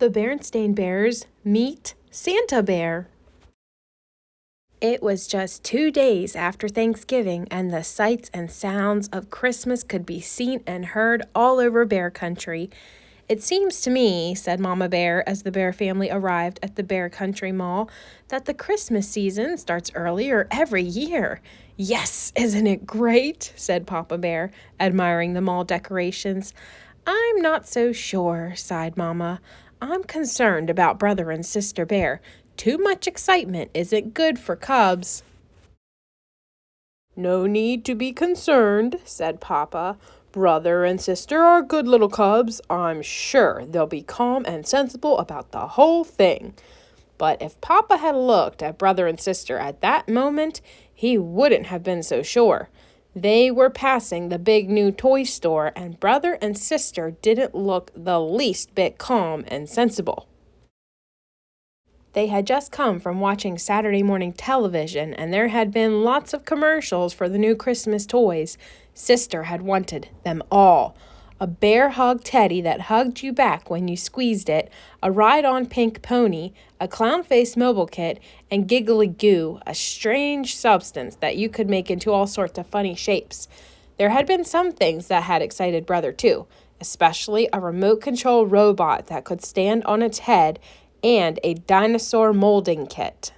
The Berenstain Bears meet Santa Bear. It was just 2 days after Thanksgiving, and the sights and sounds of Christmas could be seen and heard all over Bear Country. "It seems to me," said Mama Bear as the Bear family arrived at the Bear Country Mall, "that the Christmas season starts earlier every year." "Yes, isn't it great?" said Papa Bear, admiring the mall decorations. "I'm not so sure," sighed Mama. "I'm concerned about Brother and Sister Bear. Too much excitement isn't good for cubs." "No need to be concerned," said Papa. "Brother and sister are good little cubs. I'm sure they'll be calm and sensible about the whole thing." But if Papa had looked at brother and sister at that moment, he wouldn't have been so sure. They were passing the big new toy store, and brother and sister didn't look the least bit calm and sensible. They had just come from watching Saturday morning television, and there had been lots of commercials for the new Christmas toys. Sister had wanted them all. A bear hug teddy that hugged you back when you squeezed it, a ride-on pink pony, a clown-face mobile kit, and giggly goo, a strange substance that you could make into all sorts of funny shapes. There had been some things that had excited Brother too, especially a remote-control robot that could stand on its head and a dinosaur molding kit.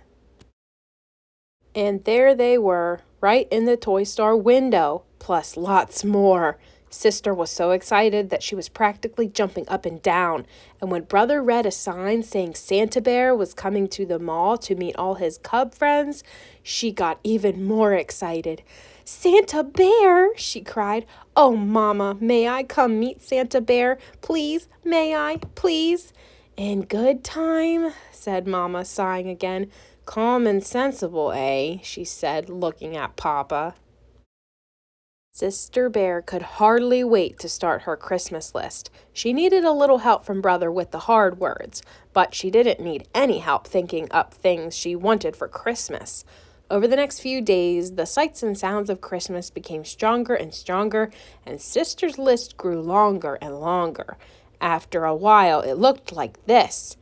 And there they were, right in the toy store window, plus lots more. Sister was so excited that she was practically jumping up and down, and when Brother read a sign saying Santa Bear was coming to the mall to meet all his cub friends, she got even more excited. "Santa Bear!" she cried. "Oh, Mama, may I come meet Santa Bear? Please, may I, please?" "In good time," said Mama, sighing again. "Calm and sensible, eh?" she said, looking at Papa. Sister Bear could hardly wait to start her Christmas list. She needed a little help from Brother with the hard words, but she didn't need any help thinking up things she wanted for Christmas. Over the next few days, the sights and sounds of Christmas became stronger and stronger, and Sister's list grew longer and longer. After a while, it looked like this.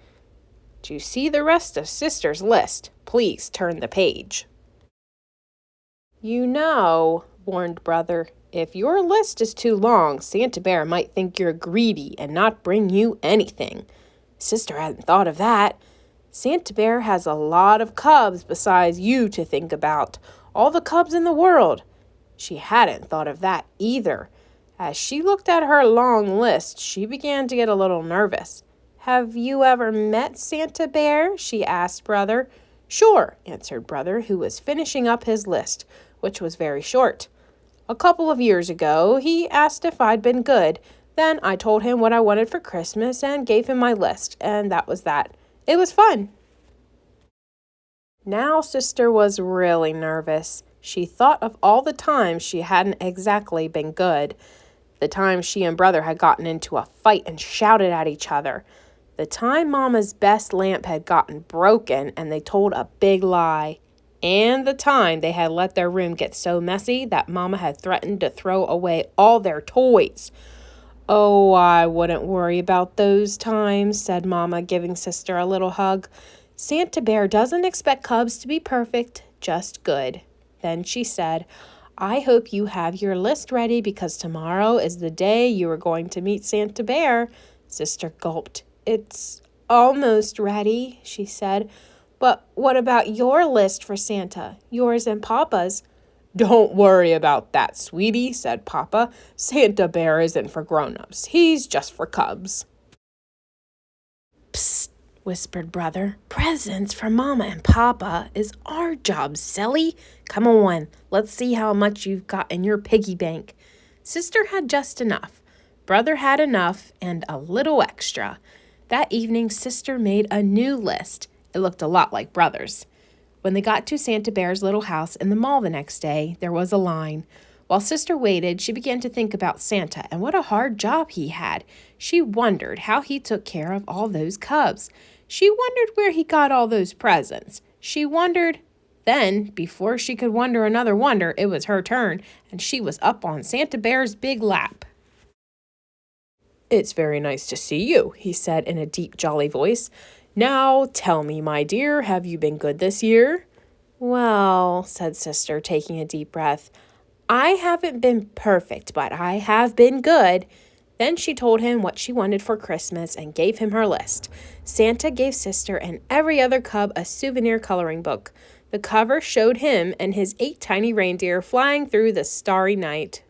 To see the rest of Sister's list, please turn the page. "You know," warned Brother, "if your list is too long, Santa Bear might think you're greedy and not bring you anything." Sister hadn't thought of that. "Santa Bear has a lot of cubs besides you to think about, all the cubs in the world." She hadn't thought of that either. As she looked at her long list, she began to get a little nervous. "Have you ever met Santa Bear?" she asked Brother. "Sure," answered Brother, who was finishing up his list, which was very short. "A couple of years ago, he asked if I'd been good. Then I told him what I wanted for Christmas and gave him my list, and that was that. It was fun." Now Sister was really nervous. She thought of all the times she hadn't exactly been good. The time she and Brother had gotten into a fight and shouted at each other. The time Mama's best lamp had gotten broken and they told a big lie. And the time they had let their room get so messy that Mama had threatened to throw away all their toys. "Oh, I wouldn't worry about those times," said Mama, giving Sister a little hug. "Santa Bear doesn't expect cubs to be perfect, just good." Then she said, "I hope you have your list ready because tomorrow is the day you are going to meet Santa Bear." Sister gulped. "It's almost ready," she said. "But what about your list for Santa, yours and Papa's?" "Don't worry about that, sweetie," said Papa. "Santa Bear isn't for grown-ups. He's just for cubs." "Psst," whispered Brother. "Presents for Mama and Papa is our job, silly. Come on, let's see how much you've got in your piggy bank." Sister had just enough. Brother had enough and a little extra. That evening, Sister made a new list. It looked a lot like Brother's. When they got to Santa Bear's little house in the mall the next day, there was a line. While Sister waited, she began to think about Santa and what a hard job he had. She wondered how he took care of all those cubs. She wondered where he got all those presents. She wondered. Then, before she could wonder another wonder, it was her turn, and she was up on Santa Bear's big lap. "It's very nice to see you," he said in a deep, jolly voice. "Now, tell me, my dear, have you been good this year?" "Well," said Sister, taking a deep breath, "I haven't been perfect, but I have been good." Then she told him what she wanted for Christmas and gave him her list. Santa gave Sister and every other cub a souvenir coloring book. The cover showed him and his 8 tiny reindeer flying through the starry night.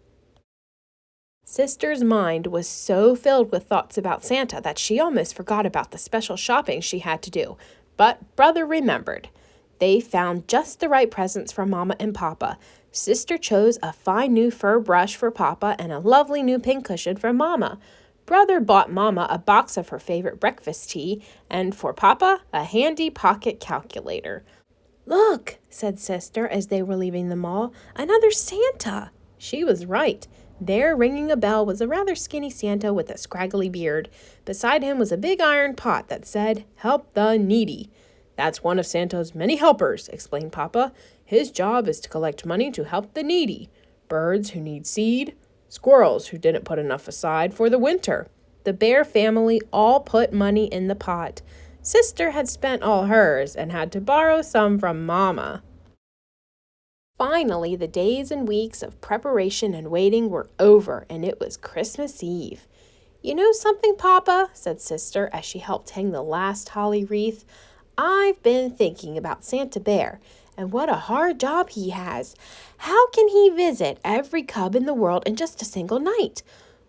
Sister's mind was so filled with thoughts about Santa that she almost forgot about the special shopping she had to do. But Brother remembered. They found just the right presents for Mama and Papa. Sister chose a fine new fur brush for Papa and a lovely new pincushion for Mama. Brother bought Mama a box of her favorite breakfast tea, and for Papa, a handy pocket calculator. "Look," said Sister as they were leaving the mall, "another Santa." She was right. There, ringing a bell, was a rather skinny Santa with a scraggly beard. Beside him was a big iron pot that said, "Help the Needy." "That's one of Santa's many helpers," explained Papa. "His job is to collect money to help the needy. Birds who need seed, squirrels who didn't put enough aside for the winter." The Bear family all put money in the pot. Sister had spent all hers and had to borrow some from Mama. Finally, the days and weeks of preparation and waiting were over, and it was Christmas Eve. "You know something, Papa?" said Sister as she helped hang the last holly wreath. "I've been thinking about Santa Bear, and what a hard job he has. How can he visit every cub in the world in just a single night?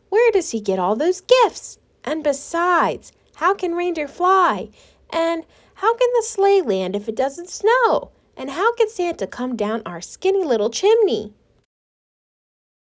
Where does he get all those gifts? And besides, how can reindeer fly? And how can the sleigh land if it doesn't snow? And how can Santa come down our skinny little chimney?"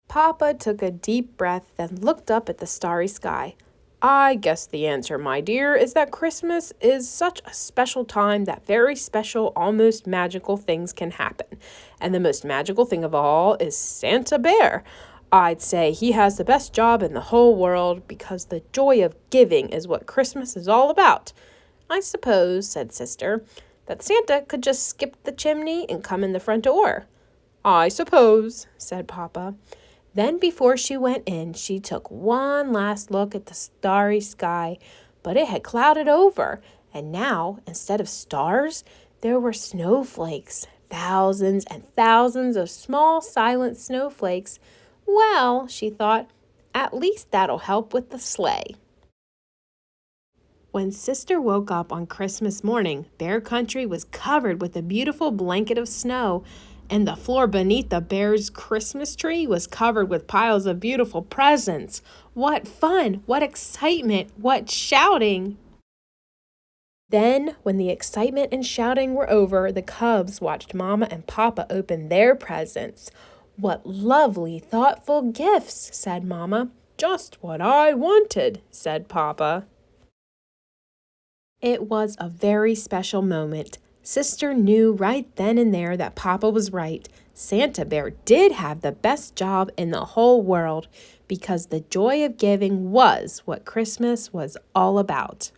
Papa took a deep breath, then looked up at the starry sky. "I guess the answer, my dear, is that Christmas is such a special time that very special, almost magical things can happen. And the most magical thing of all is Santa Bear. I'd say he has the best job in the whole world because the joy of giving is what Christmas is all about." "I suppose," said Sister, "that Santa could just skip the chimney and come in the front door." "I suppose," said Papa. Then before she went in, she took one last look at the starry sky, but it had clouded over, and now, instead of stars, there were snowflakes, thousands and thousands of small, silent snowflakes. "Well," she thought, "at least that'll help with the sleigh." When Sister woke up on Christmas morning, Bear Country was covered with a beautiful blanket of snow, and the floor beneath the bear's Christmas tree was covered with piles of beautiful presents. What fun! What excitement! What shouting! Then, when the excitement and shouting were over, the cubs watched Mama and Papa open their presents. "What lovely, thoughtful gifts," said Mama. "Just what I wanted," said Papa. It was a very special moment. Sister knew right then and there that Papa was right. Santa Bear did have the best job in the whole world because the joy of giving was what Christmas was all about.